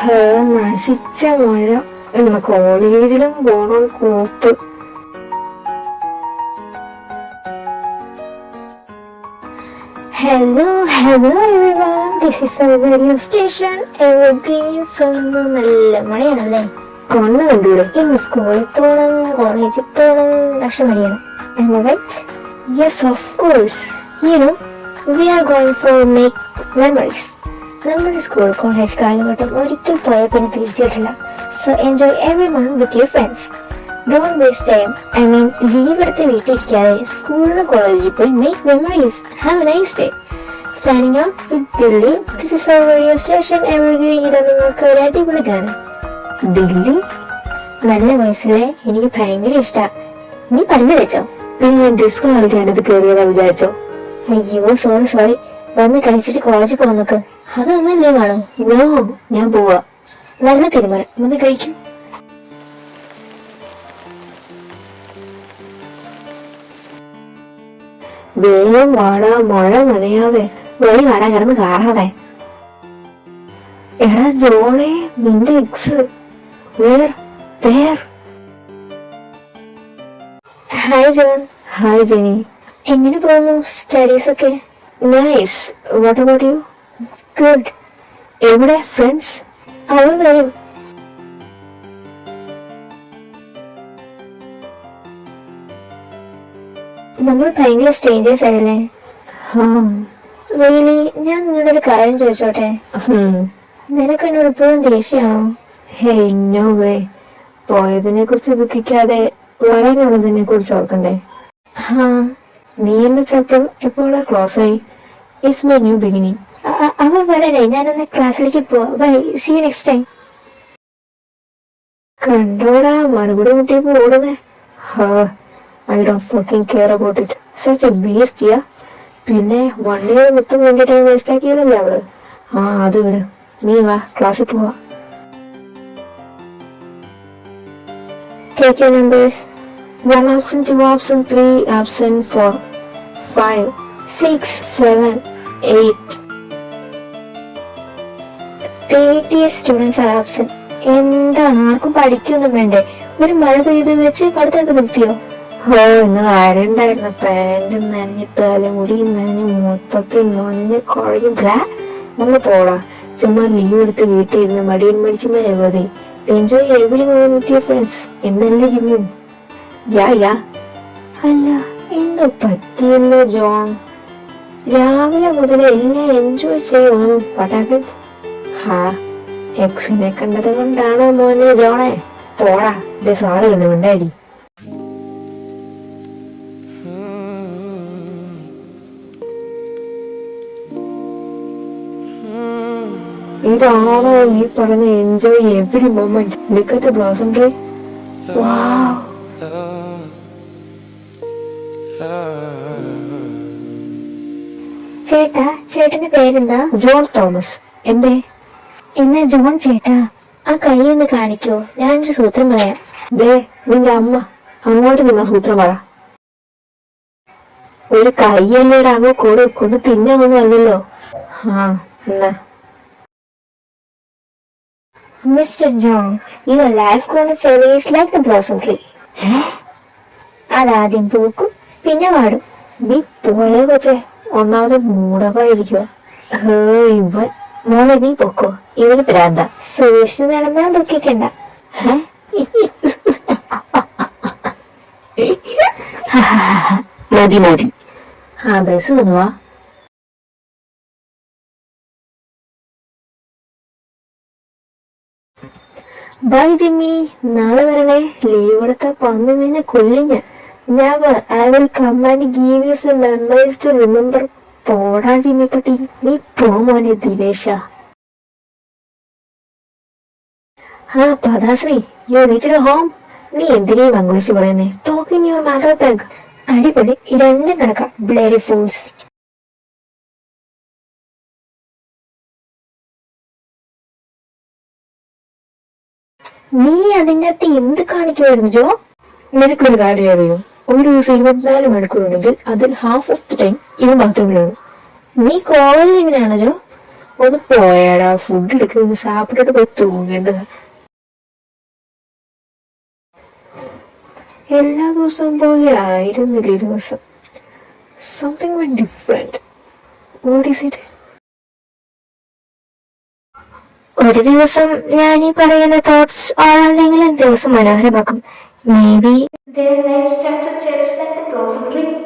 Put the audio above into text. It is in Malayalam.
നശിച്ച മഴ എന്ന കോളേജിലും പോണം കോപ്പ്. Hello everyone, this is our radio station evergreen. നല്ല മഴയാണല്ലേ, കണ്ണു കണ്ടൂടെ? ഇന്ന് സ്കൂളിൽ പോകണം, കോളേജിൽ പോകണം, പക്ഷെ മഴയാണ്. Am I right? Yes, of course. You know, we are going for make memories. നമ്മുടെ സ്കൂൾ കോളേജ് കാലഘട്ടം ഒരിക്കൽ പോയ പിന്നെ തിരിച്ചിട്ടില്ല. So enjoy every month with your friends. Don't waste time. Leave എടുത്ത് വീട്ടിലിരിക്കാതെ സ്കൂളിലും കോളേജിൽ പോയി make memories. Have a nice day. Signing out with Delhi. This is our radio station evergreen. ഇത് നിങ്ങൾക്ക് ഒരു അടിപൊളി ഗാനം. ദില്ലി നല്ല വയസ്സിലെ എനിക്ക് ഭയങ്കര ഇഷ്ടാ. നീ പല്ല് വെച്ചോ? പിന്നെ ഡിസ്കോ കളിക്കാനത് കയറിയതാ വിചാരിച്ചോ? അയ്യോ സോറി. വന്ന് കഴിച്ചിട്ട് കോളേജിൽ പോകാൻ നോക്ക്. അതൊന്നല്ലേ വേണം? നോ, ഞാൻ പോവാ. നല്ല തീരുമാനം. വന്ന് കഴിക്കും. വേഗം വാടാ, മഴ നനയാതെ. വഴി വാടാ, കിടന്ന് കാറാതെ. എടാ ജോണേ, നിന്റെ ex hi John. Hi Jenny. എങ്ങനെ പോകുന്നു സ്റ്റഡീസ് ഒക്കെ? Nice. What about you? Good. എവിടെ ഫ്രണ്ട്സ്? അവർ വരും. നമ്മൾ ഭയങ്കര സ്ട്രേഞ്ചേഴ്സ് ആയല്ലേ? റിയലി? ഞാൻ നിന്നോട് ഒരു കാര്യം ചോദിച്ചോട്ടെ? നിനക്ക് എന്നോട് ഇപ്പോഴും ദേഷ്യമാണോ? Hey, no way. പോയതിനെ കുറിച്ച് ദുഃഖിക്കാതെ വരാനുള്ളതിനെ കുറിച്ച് ഓർക്കണ്ടേ? നീ എന്റെ ചാപ്റ്റർ എപ്പോഴാ ക്ലോസ് ആയി? It's my new beginning. അവർ വരണേ, ഞാനൊന്ന് ക്ലാസ്സിലേക്ക് പോവാ. Bye, see you next time. കണ്ടോടാ മറുപടി മുട്ടിയപ്പോ ഓടുന്നേ. I don't fucking care about it. Such a beast, yeah. പിന്നെ 1 year മൊത്തം വേണ്ടി ടൈം വേസ്റ്റ് ആക്കിയതല്ലേ അവള്. അത് വിട്. നീ വാ, ക്ലാസ്സിൽ പോവാ. Take your numbers. 1 absent, 2 absent, 3 absent, 4 5 6 7 8 38 students are absent. എന്താണ്, ആർക്കും പഠിക്കൊന്നും വേണ്ടേ? ഒരു മഴ പെയ്ത് വെച്ച് പഠിത്തമൊക്കെ നിർത്തിയോ? ഇന്ന് ആരുണ്ടായിരുന്നു? പാന്റ് നനഞ്ഞ്, തലമുടി നനഞ്ഞ്, മൊത്തത്തിൽ നനഞ്ഞ് കുഴയും. ഒന്ന് പോടാ. ചുമ്മാ ലീവ് എടുത്ത് വീട്ടിൽ ഇരുന്ന് മടിയൻ മടിച്ചുമാരെ മതി. Enjoy every moment with your friends. എന്നല്ലേ ജിമ്മും? യാ. അല്ല, എന്തോ പറ്റിയല്ലോ ജോൺ? രാവിലെ മുതൽ എല്ലാം എൻജോയ് ചെയ്യുവാണ്. പട്ടാക്കൻ. എക്സിനെ കണ്ടത് കൊണ്ടാണോ മോനെ ജോണെ? പോടാ, ഇത് സാറ് കണ്ടുകൊണ്ടായി. ഇതാണോ നീ പറഞ്ഞ enjoy every moment? Look at the blossom tree. Wow. ചേട്ടന്റെ പേരെന്താ? John Thomas. എന്തേ? എന്നാ ജോൺ ചേട്ടാ, ആ കൈ ഒന്ന് കാണിക്കോ? ഞാനൊരു സൂത്രം പറയാം. നിന്റെ അമ്മ അങ്ങോട്ട് നിന്ന സൂത്രം പറ. ഒരു കൈയല്ലേടാ അങ്ങ് കൂടെ കൊന്ന് തിന്നൊന്നും അല്ലല്ലോ. എന്നാ Mr. John, your life gonna cherish like the blossom tree. അതാദ്യം പൂക്കും, പിന്നെ വാടും. നീ പോയ കൊച്ചേ, ഒന്നാമത് മൂടമായിരിക്കോ? ഇവൻ മോളെ നീ പൊക്കോ, ഇവന് പ്രാന്ത. സൂക്ഷിച്ച് നടന്നാ ദുഃഖിക്കണ്ട. മതി. ബസ് വന്നുവാ. ബൈ ജിമ്മി, നാളെ വരണേ. ലീവ് എടുത്ത പന്നി നിന്നെ കൊല്ലിഞ്ഞ. Never. I will come and give you some memories to remember. പോടാ ജിമ്മി പട്ടി. നീ പോ മോനെ ദിവേശ. പദാശ്രീ, യു റീച്ച്ഡ് ഹോം. നീ എന്തിനീ മംഗ്ലീഷ് പറയുന്നേ? Talk in your mother tongue. അടിപൊളി. രണ്ടും കണക്കാം. Bloody fools. നീ അതിൻ്റെ അകത്ത് എന്ത് കാണിക്കുമായിരുന്നു ജോ? നിനക്കൊരു കാര്യം അറിയോ? ഒരു ദിവസം 24 മണിക്കൂറുണ്ടെങ്കിൽ അതിൽ ഹാഫ് ഓഫ് ദി ടൈം ഇവൻ ബാത്റൂമിലാണ്. നീ കോളേജിൽ എങ്ങനെയാണോ ജോ? ഒന്ന് പോയാടാ, ഫുഡ് എടുക്കുന്നത് സാപ്പിട്ടിട്ട് പോയി തൂങ്ങേണ്ടത്. എല്ലാ ദിവസവും പോലെ ആയിരുന്നില്ല ഈ ദിവസം. Something went different. What is it? ഒരു ദിവസം ഞാൻ ഈ പറയുന്ന തോട്ട്സ് ആളുണ്ടെങ്കിലും ദിവസം മനോഹരമാക്കും. Maybe their life started cherish like the blossom tree.